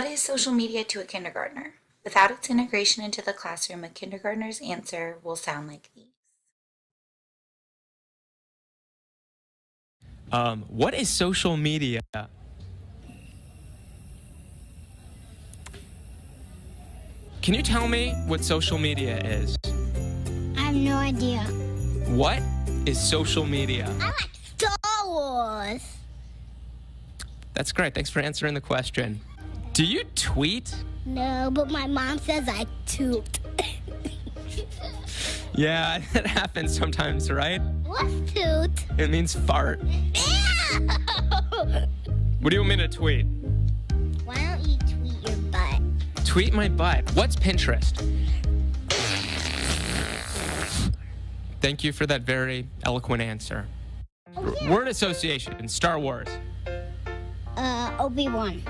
What is social media to a kindergartner? Without its integration into the classroom, a kindergartner's answer will sound like these. What is social media? Can you tell me what social media is? I have no idea. What is social media? I like Star Wars. That's great. Thanks for answering the question. Do you tweet? No, but my mom says I toot. Yeah, that happens sometimes, right? What's toot? It means fart. Ew! What do you want me to tweet? Why don't you tweet your butt? Tweet my butt. What's Pinterest? Thank you for that very eloquent answer. Word association, Star Wars. Obi-Wan.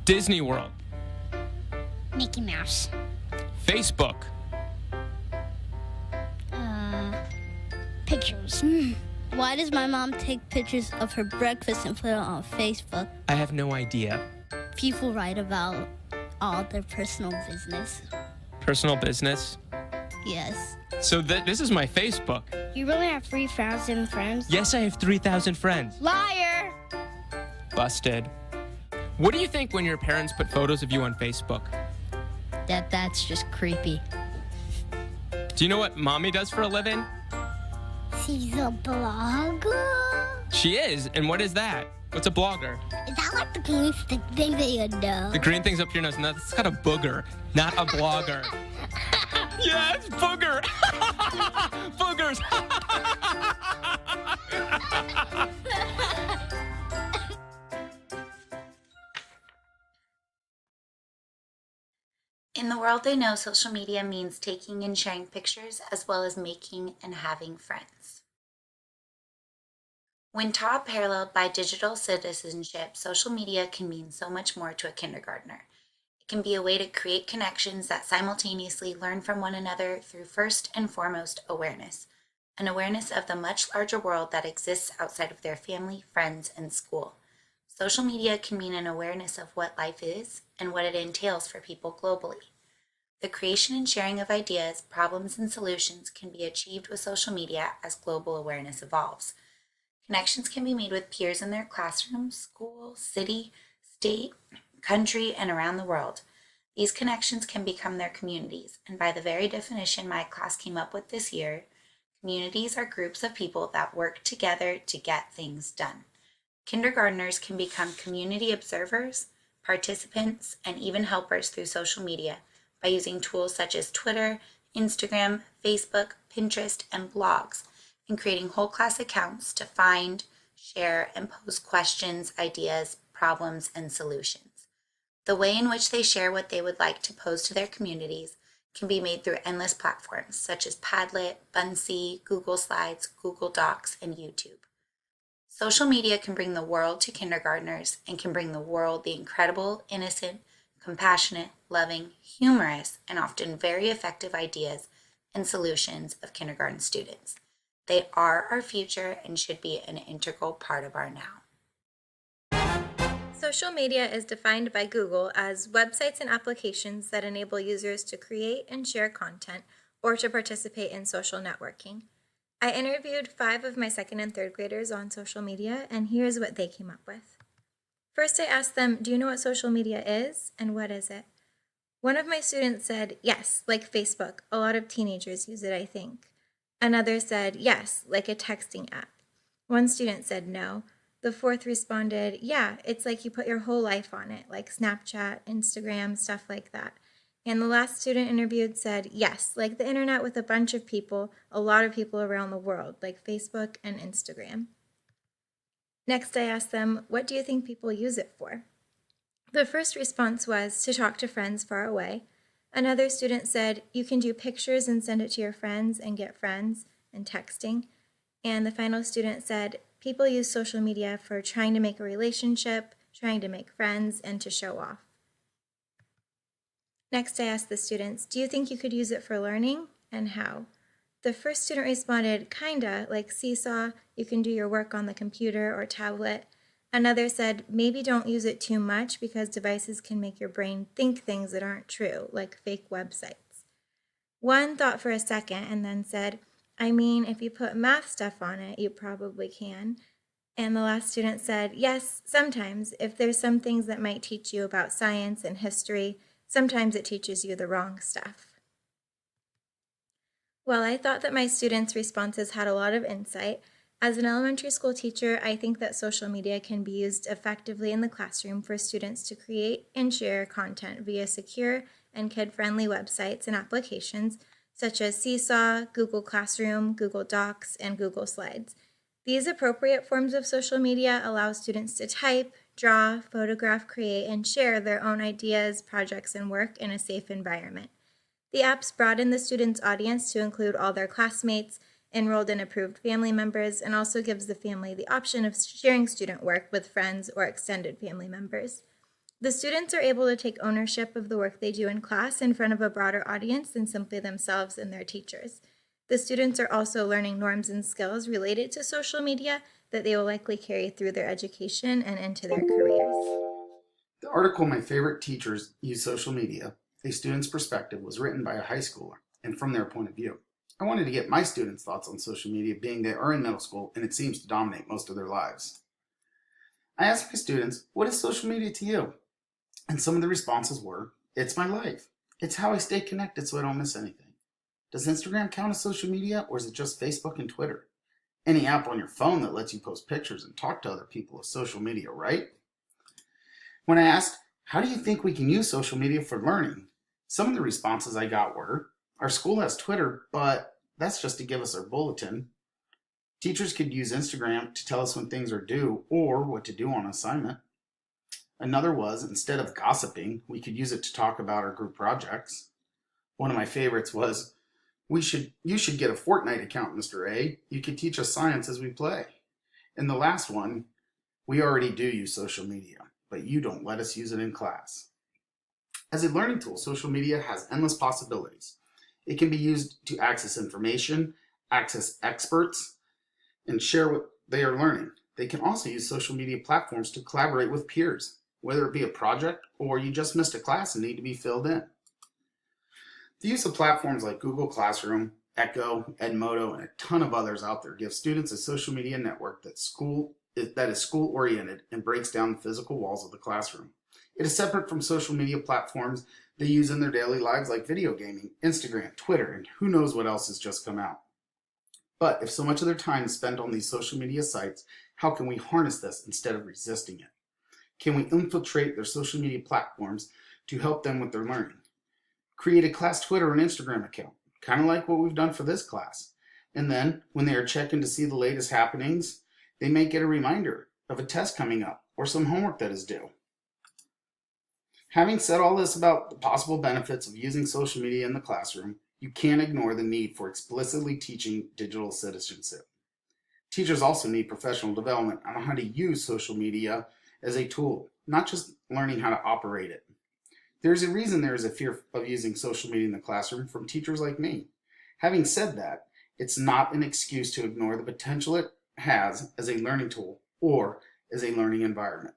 Disney World. Mickey Mouse. Facebook. Pictures. Why does my mom take pictures of her breakfast and put it on Facebook? I have no idea. People write about all their personal business. Personal business. Yes. So this is my Facebook. You really have 3,000 friends? Yes, I have 3,000 friends. Liar! Busted. What do you think when your parents put photos of you on Facebook? That's just creepy. Do you know what mommy does for a living? She's a blogger? She is. And what is that? What's a blogger? Is that like the green stick thing that you know? The green thing's up your nose. No, that's got a booger, not a blogger. Yeah, it's booger. Boogers. In the world they know, social media means taking and sharing pictures as well as making and having friends. When taught paralleled by digital citizenship, social media can mean so much more to a kindergartner. It can be a way to create connections that simultaneously learn from one another through first and foremost awareness, an awareness of the much larger world that exists outside of their family, friends, and school. Social media can mean an awareness of what life is and what it entails for people globally. The creation and sharing of ideas, problems, and solutions can be achieved with social media as global awareness evolves. Connections can be made with peers in their classroom, school, city, state, country, and around the world. These connections can become their communities, and by the very definition my class came up with this year, communities are groups of people that work together to get things done. Kindergartners can become community observers, participants, and even helpers through social media by using tools such as Twitter, Instagram, Facebook, Pinterest, and blogs, and creating whole class accounts to find, share, and pose questions, ideas, problems, and solutions. The way in which they share what they would like to pose to their communities can be made through endless platforms such as Padlet, Buncee, Google Slides, Google Docs, and YouTube. Social media can bring the world to kindergartners and can bring the world the incredible, innocent, compassionate, loving, humorous, and often very effective ideas and solutions of kindergarten students. They are our future and should be an integral part of our now. Social media is defined by Google as websites and applications that enable users to create and share content or to participate in social networking. I interviewed 5 of my 2nd and 3rd graders on social media, and here's what they came up with. First, I asked them, do you know what social media is, and what is it? One of my students said, yes, like Facebook. A lot of teenagers use it, I think. Another said, yes, like a texting app. One student said no. The 4th responded, yeah, it's like you put your whole life on it, like Snapchat, Instagram, stuff like that. And the last student interviewed said, yes, like the internet with a bunch of people, a lot of people around the world, like Facebook and Instagram. Next, I asked them, what do you think people use it for? The first response was to talk to friends far away. Another student said, you can do pictures and send it to your friends and get friends and texting. And the final student said, people use social media for trying to make a relationship, trying to make friends, and to show off. Next, I asked the students, do you think you could use it for learning, and how? The first student responded, kinda, like Seesaw, you can do your work on the computer or tablet. Another said, maybe don't use it too much because devices can make your brain think things that aren't true, like fake websites. One thought for a second and then said, I mean, if you put math stuff on it, you probably can. And the last student said, yes, sometimes. If there's some things that might teach you about science and history, sometimes it teaches you the wrong stuff. Well, I thought that my students' responses had a lot of insight. As an elementary school teacher, I think that social media can be used effectively in the classroom for students to create and share content via secure and kid-friendly websites and applications such as Seesaw, Google Classroom, Google Docs, and Google Slides. These appropriate forms of social media allow students to type, draw, photograph, create, and share their own ideas, projects, and work in a safe environment. The apps broaden the students' audience to include all their classmates, enrolled and approved family members, and also gives the family the option of sharing student work with friends or extended family members. The students are able to take ownership of the work they do in class in front of a broader audience than simply themselves and their teachers. The students are also learning norms and skills related to social media that they will likely carry through their education and into their careers. The article My Favorite Teachers Use Social Media, A Student's Perspective, was written by a high schooler and from their point of view. I wanted to get my students' thoughts on social media, being they are in middle school and it seems to dominate most of their lives. I asked my students, what is social media to you? And some of the responses were, it's my life. It's how I stay connected so I don't miss anything. Does Instagram count as social media, or is it just Facebook and Twitter? Any app on your phone that lets you post pictures and talk to other people is social media, right? When I asked, how do you think we can use social media for learning? Some of the responses I got were, our school has Twitter, but that's just to give us our bulletin. Teachers could use Instagram to tell us when things are due or what to do on assignment. Another was, instead of gossiping, we could use it to talk about our group projects. One of my favorites was, you should get a Fortnite account, Mr. A. You could teach us science as we play. And the last one, we already do use social media, but you don't let us use it in class. As a learning tool, social media has endless possibilities. It can be used to access information, access experts, and share what they are learning. They can also use social media platforms to collaborate with peers, whether it be a project or you just missed a class and need to be filled in. The use of platforms like Google Classroom, Echo, Edmodo, and a ton of others out there gives students a social media network that is school-oriented and breaks down the physical walls of the classroom. It is separate from social media platforms they use in their daily lives like video gaming, Instagram, Twitter, and who knows what else has just come out. But if so much of their time is spent on these social media sites, how can we harness this instead of resisting it? Can we infiltrate their social media platforms to help them with their learning? Create a class Twitter and Instagram account, kind of like what we've done for this class. And then, when they are checking to see the latest happenings, they may get a reminder of a test coming up or some homework that is due. Having said all this about the possible benefits of using social media in the classroom, you can't ignore the need for explicitly teaching digital citizenship. Teachers also need professional development on how to use social media as a tool, not just learning how to operate it. There's a reason there is a fear of using social media in the classroom from teachers like me. Having said that, it's not an excuse to ignore the potential it has as a learning tool or as a learning environment.